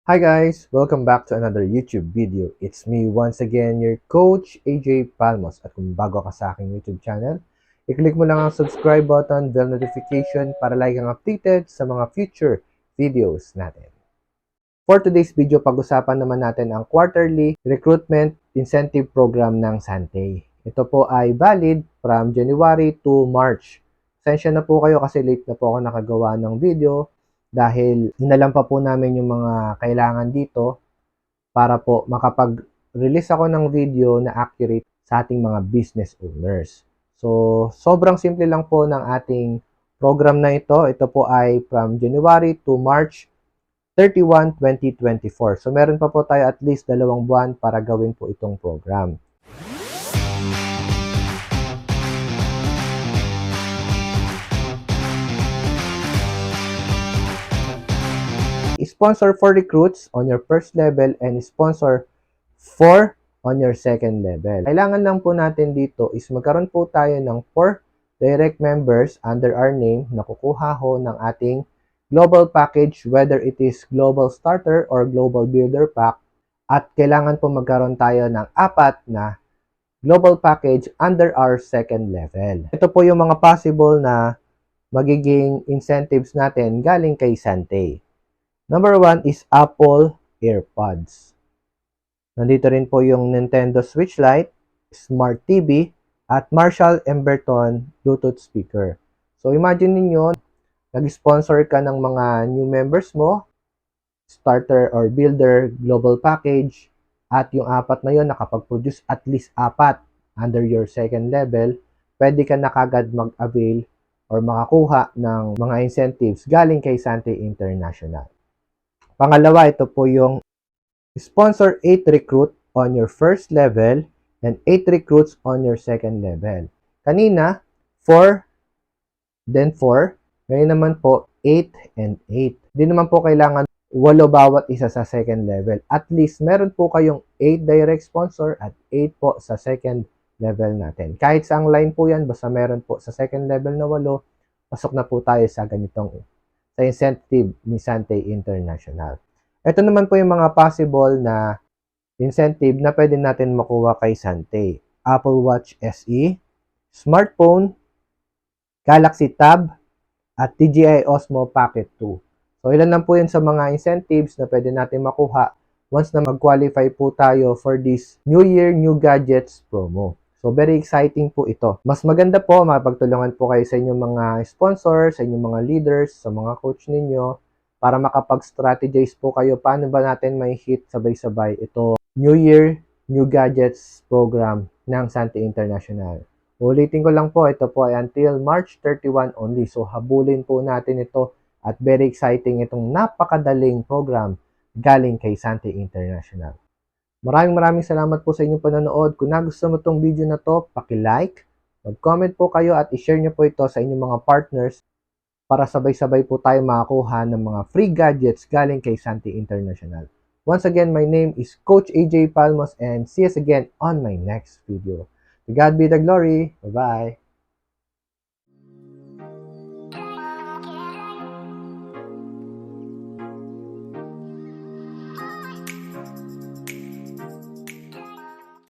Hi guys! Welcome back to another YouTube video. It's me once again, your Coach AJ Palmos. At kung bago ka sa aking YouTube channel, i-click mo lang ang subscribe button, bell notification para lagi kang updated sa mga future videos natin. For today's video, pag-usapan naman natin ang quarterly recruitment incentive program ng Santay. Ito po ay valid from January to March. Pasensya na po kayo kasi late na po ako nakagawa ng video dahil inalam pa po namin yung mga kailangan dito para po makapag-release ako ng video na accurate sa ating mga business owners. So, sobrang simple lang po ng ating program na ito. Ito po ay from January to March 31, 2024. So, meron pa po tayo at least 2 buwan para gawin po itong program. Sponsor for recruits on your first level and sponsor for on your second level. Kailangan lang po natin dito is magkaroon po tayo ng 4 direct members under our name na kukuha ho ng ating global package, whether it is global starter or global builder pack. At kailangan po magkaroon tayo ng 4 na global package under our second level. Ito po yung mga possible na magiging incentives natin galing kay Santay. Number 1 is Apple AirPods. Nandito rin po yung Nintendo Switch Lite, Smart TV, at Marshall Emberton Bluetooth speaker. So imagine niyo, nag-sponsor ka ng mga new members mo, starter or builder global package, at yung 4 na yon nakapag-produce at least 4 under your second level, pwede ka na kagad mag-avail or makakuha ng mga incentives galing kay Santay International. Pangalawa, ito po yung sponsor 8 recruit on your first level and 8 recruits on your second level. Kanina, 4, then 4. Ngayon naman po, 8 and 8. Hindi naman po kailangan 8 bawat isa sa second level. At least, meron po kayong 8 direct sponsor at 8 po sa second level natin. Kahit saang line po yan, basta meron po sa second level na 8, pasok na po tayo sa ganitong sa incentive ni Santay International. Ito naman po yung mga possible na incentive na pwede natin makuha kay Santay. Apple Watch SE, smartphone, Galaxy Tab, at DJI Osmo Pocket 2. So, ilan lang po yun sa mga incentives na pwede natin makuha once na mag-qualify po tayo for this New Year, New Gadgets promo. So, very exciting po ito. Mas maganda po, mapagtulungan po kayo sa inyong mga sponsors, sa inyong mga leaders, sa mga coach ninyo, para makapag-strategize po kayo paano ba natin may hit sabay-sabay ito New Year, New Gadgets program ng Santay International. Ulitin ko lang po, ito po ay until March 31 only. So, habulin po natin ito at very exciting itong napakadaling program galing kay Santay International. Maraming salamat po sa inyong panonood. Kung nagustuhan mo itong video na to, paki-like, mag-comment po kayo at i-share nyo po ito sa inyong mga partners para sabay-sabay po tayo makakuha ng mga free gadgets galing kay Santay International. Once again, my name is Coach AJ Palmos and see us again on my next video. To God be the glory. Bye-bye.